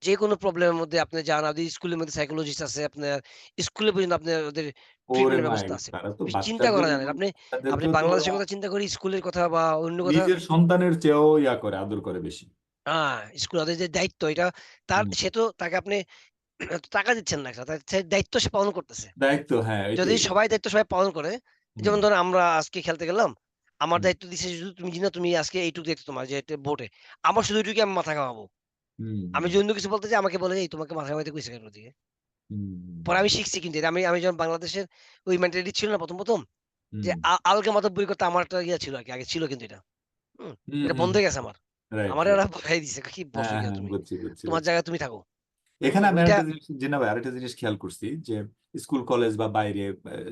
যেকোনো প্রবলেমের মধ্যে আপনি যান, স্কুলের মধ্যে সাইকোলজিস্ট আছে, আপনার স্কুলে পর্যন্ত আপনার ওদের ওরে ট্রিটমেন্টের মাই! ব্যবস্থা আছে। তারা তো চিন্তা করা বাচ্চাদের যায় না। আপনি আপনি বাচ্চাদেরকেও তো ওরা বাংলাদেশের কথা চিন্তা করি, স্কুলের কথা বা অন্য কথা। নিজের সন্তানের চেয়েও করে, আদর করে বেশি। আ স্কুল ওদের যে দায়িত্ব এটা তার, হুম। সে তো তাকে আপনি টাকা দিচ্ছেন না। তার সে দায়িত্ব সে পালন করতেছে। দায়িত্ব, হ্যাঁ, যদি এটাই। সবাই দায়িত্ব সবাই পালন করে, হুম, যেমন ধরুন আমরা আজকে খেলতে গেলাম। আমার হুম, দায়িত্ব দিছে শুধু তুমি জিনা, তুমি আজকে এইটুকু দায়িত্ব তোমার যে বোর্ডে। আমার শুধু ওইটুকুই আমি মাথা ঘামাবো। হুম, আমি হুম, যদি অন্য কিছু বলতে যাই আমাকে বলে, "এই তোমাকে মাথা ঘামাইতে কইছে কেন ওদিকে?" পরে হুম, আমি শিখছি কিন্তু এটা। আমি যখন বাংলাদেশের ওই মেন্টালিটি ছিল না ১ম যে হুম, আলগা মাতব্বরি করতে আমার একটা ইয়ে ছিল আরকি। আগে ছিল কিন্তু এটা। হুম? হুম, এটা হুম, বন্ধ হয়ে গেছে আমার। রাইট, আমারে রাইট। ওরা ভরাই দিছে। কি বসো হ্যাঁ, এখানে হ্যাঁ, তুমি। বুঝছি, বুঝছি, তোমার বুঝছি। জায়গায় তুমি থাকো। এখানে আমি ওইটা আরেকটা জিনিস, জি না ভাই, আরেকটা জিনিস খেয়াল করছি যে স্কুল কলেজ বা বাইরে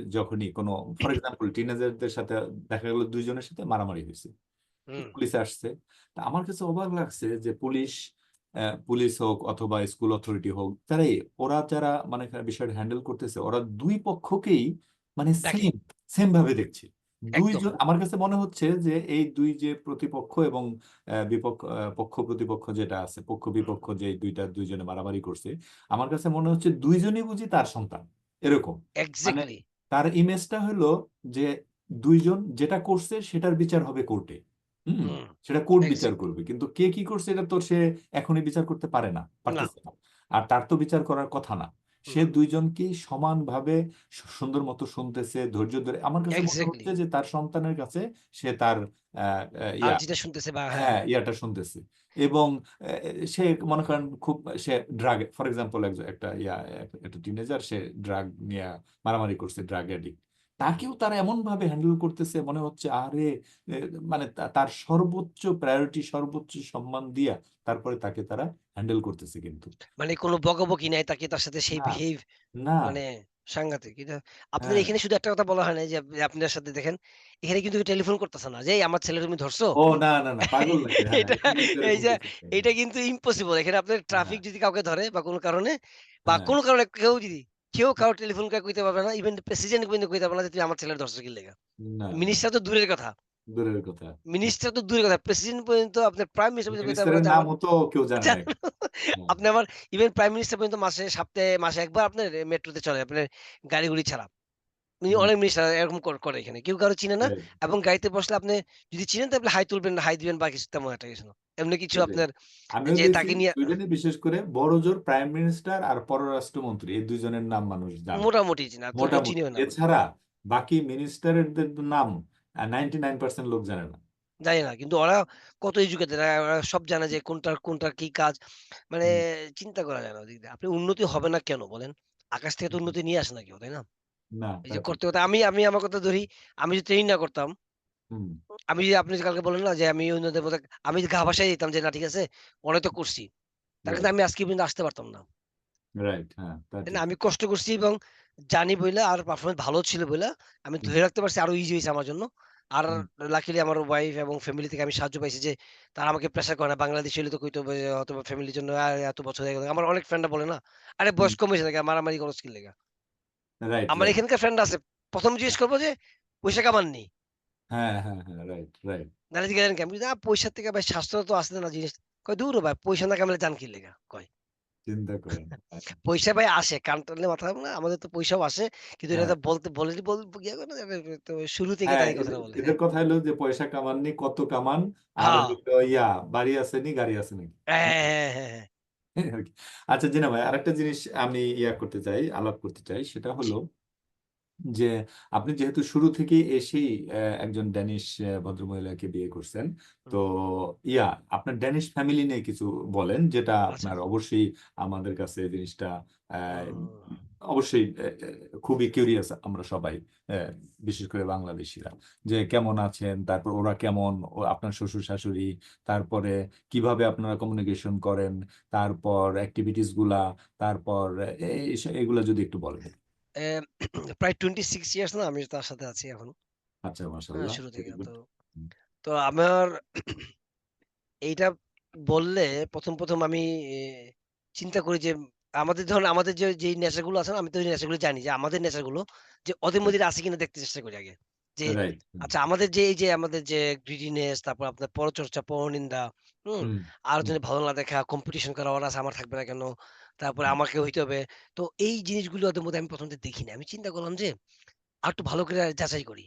যখনই কোনো ফর এক্সাম্পল টিনেজারদের সাথে দেখা গেল ২ জনের সাথে মারামারি হইছে। হুম, পুলিশ আসছে। তা আমার কাছে অবাক লাগছে যে পুলিশ হোক অথবা স্কুল অথরিটি হোক, ওরা যারা মানে বিষয়টা হ্যান্ডেল করতেছে, ওরা ২ পক্ষকেই মানে ডাকে। সেম ভাবে দেখছে। ২ একদম। জন আমার কাছে মনে হচ্ছে যে এই ২ যে প্রতিপক্ষ এবং পক্ষ প্রতিপক্ষ যেটা আছে, পক্ষ হুম, বিপক্ষ যে ২ জনে মারামারি করছে, আমার কাছে মনে হচ্ছে ২ জনই বুঝি তার সন্তান। এরকম। মানে এক্সাক্টলি। তার ইমেজটা হলো যে ২ জন যেটা করছে সেটার বিচার হবে কোর্টে। হুম? হুম, সেটা কোর্ট বিচার এক্সাক্টলি। করবে। কিন্তু কে কি করছে এটা তো সে এখনই বিচার করতে পারে না, না। পারতেছে না। আর তার তো বিচার করার কথা না। সে হুম, ২ জনকেই সমানভাবে সুন্দর মতো শুনতেছে, ধৈর্য ধরে। আমার কাছে মনে এক্সাক্টলি। হচ্ছে যে তার সন্তানের কাছে সে তার আ আ আর ইয়া যেটা শুনতেছে বা হ্যাঁ, হ্যাঁ, ইয়াটা শুনতেছে। এবং সে মনে করেন খুব সে ফর এক্সাম্পল একটা একটা টিনেজার, সে ড্রাগ নিয়া মারামারি করছে, ড্রাগ অ্যাডিক্ট। হুম। তাকেও তারা এমনভাবে হ্যান্ডেল করতেছে মনে হচ্ছে আরে এ মানে তার সর্বোচ্চ প্রায়োরিটি, সর্বোচ্চ সম্মান দিয়া তারপরে তাকে তারা হ্যান্ডেল করতেছে কিন্তু। মানে কোনো বকাবকি নাই, তাকে তার সাথে সেই না, বিহেভ না, মানে সাংঘাতিক। এটা আপনার হ্যাঁ। এখানে শুধু একটা কথা বলা হয় নাই যে আপনার সাথে দেখেন, এখানে কিন্তু টেলিফোন করতেছে না যে, "এই আমার ছেলে তুমি ধরছো?" ও না, না, না, পাগল নাকি? হ্যাঁ, এটা এখানে কিন্তু এই এরকম যে কিছু নেই। এইটা কিন্তু ইম্পসিবল। এখানে আপনার হ্যাঁ, ট্রাফিক যদি কাউকে ধরে বা কোনো কারণে বা হ্যাঁ, কোনো কারণে কেউ কারো টেলিফোন করে কইতে পারবে না। ইভেন প্রেসিডেন্ট পর্যন্ত কইতে পারবে না যে, "তুই আমার ছেলের ধরছো কি লিগা?" না, না, মিনিস্টার তো দূরের কথা। দূরের কথা। হ্যাঁ। মিনিস্টার তো দূরের কথা। প্রেসিডেন্ট পর্যন্ত আপনার প্রাইম মিনিস্টার পর্যন্ত কইতে পারবে না মিনিস্টারের যে, আমার নামও তো কেউ জানে না এখানে। হ্যাঁ, আপনি আমার ইভেন প্রাইম মিনিস্টার পর্যন্ত মাসে একবার আপনার মেট্রোতে চড়ে আপনার গাড়ি-গুড়ি ছাড়া। হুম, অনেক মিনিস্টার এরকম করে এখানে। কেউ কারো চিনে না রাইট, এবং গাড়িতে বসলে আপনি যদি চিনেন তাহলে হাই তুলবেন না, হাই দিবেন বা কিছু তেমন একটা কিছু না। এমনি কিছু সেটাই। আপনার আমিও যে দেখছি তাকে নিয়ে সুইডেনে বিশেষ করে বড়জোর প্রাইম মিনিস্টার আর পররাষ্ট্রমন্ত্রী এই ২ জনের নাম মানুষ জানে। মোটামুটি চিনে। আর তবুও মোটামুটি। চিনিও না। এছাড়া বাকি মিনিস্টারদের নাম 99% লোক জানে না। জানি না। কিন্তু ওরা কত এডুকেটেড, ওরা সব জানে যে কোনটার কি কাজ। মানে হুম, চিন্তা করা যায় না ওদিক দিয়ে। আপনি উন্নতি হবে না কেন বলেন? আকাশ থেকে তো হুম, উন্নতি নিয়ে আসে না কেউ, তাই না? না, এই তা যে ঠিক। করতে আমি আমি আমার কথা ধরি, আমি যদি ট্রেনিং না করতাম, হুম, আপনি যে কালকে বললেন না যে আমি অন্যদের মধ্যে আমি গা ভাসায় দিতাম যে না ঠিক আছে, অনেক তো করছি। তাহলে কিন্তু রাইট, আমি আজকে পর্যন্ত আসতে পারতাম না। রাইট, হ্যাঁ, তা তাই না? ঠিক। আমি কষ্ট করছি এবং জানি বইলা আর পারফরম্যান্স ভালো ছিল বইলা আমি হুম, ধরে রাখতে পারছি, আরো ইজি হইছে আমার জন্য। আর হুম, লাকিলি আমার ওয়াইফ এবং ফ্যামিলি থেকে আমি সাহায্য পাইছি যে তারা আমাকে প্রেশার করে না। বাংলাদেশী হইলে তো কইতো হয়তোবা ফ্যামিলির জন্য এত বছর হয়ে গেল। আমার অনেক ফ্রেন্ডরা বলে না, "আরে হুম, বয়স কম হইছে নাকি মারামারি করস কি লিগা?" রাইট, আমার রাইট। এখানকার ফ্রেন্ড আছে। ১ম জিজ্ঞেস করব যে, "পয়সা কামাননি?" হ্যাঁ, হ্যাঁ, হ্যাঁ, রাইট, রাইট। নাহলে জিজ্ঞাসা করেন কেন? আমি কই, পয়সার থেকে ভাই স্বাস্থ্য তো আছে না জিনিস।" কয়, "দূর হ ভাই, পয়সা না কামাইলে যান কি লিগা?" কয়। চিন্তা করেন। হ্যাঁ, পয়সা ভাই আসে। কান টানলে মাথা হবে না। আমাদের তো পয়সাও আসে। কিন্তু এটা হ্যাঁ। তো বলেনি ইয়ে করে না, তো শুরু থেকে হ্যাঁ, তারা এই কথাটা বলে। এদের কথা হলো যে পয়সা কামাননি, কত কামান, আর হ্যাঁ। হলো বাড়ি আসেনি, গাড়ি আছে নাকি? হ্যাঁ, হ্যাঁ, হ্যাঁ, হ্যাঁ। আরকি। আচ্ছা জিনা ভাই, আরেকটা জিনিস আমি করতে চাই, আলাপ করতে চাই। সেটা জি। হলো যে আপনি যেহেতু শুরু থেকেই এসেই একজন ড্যানিশ ভদ্রমহিলাকে বিয়ে করছেন। তো হুম। ইয়া আপনার ড্যানিশ ফ্যামিলি নিয়ে কিছু বলেন, যেটা আচ্ছা। আপনার অবশ্যই আমাদের কাছে জিনিসটা আ হুম। অবশ্যই খুবই কিউরিয়াস আমরা সবাই, অ্যা বিশেষ করে বাংলাদেশীরা। যে কেমন আছেন? তারপর ওরা কেমন? আপনার শ্বশুর-শাশুড়ি, তারপরে কিভাবে আপনারা কমিউনিকেশন করেন? তারপর এক্টিভিটিস গুলা, তারপর এগুলা যদি একটু বলেন। এ প্রায় 26 ইয়ার্স না আমি তার সাথে আছি এখন। আচ্ছা, হ্যাঁ, মাশাআল্লাহ। শুরু থেকে। Very good. হুম, তো আমার এইটা বললে ১ম আমি এ চিন্তা করি যে ধরুন আমাদের যেই নেশা গুলো আছে না, আমি তো ওই নেশাগুলো জানি যে আমাদের নেশা গুলো যে ওদের হুম, মধ্যে আছে কিনা দেখতে চেষ্টা করি আগে। যে রাইট। হুম, আচ্ছা আমাদের যে গ্রিডিনেস, তারপর আপনার পরচর্চা, পরনিন্দা হুম? হুম, আর হুম, যদি ভালো না দেখা কম্পিটিশন করা ওরা আছে আমার থাকবে না কেন? তারপরে হুম। আমাকে হইতে হবে। তো এই জিনিসগুলো ওদের মধ্যে আমি ১ম তে দেখিনি। আমি চিন্তা করলাম যে আরেকটু ভালো করে যাচাই করি।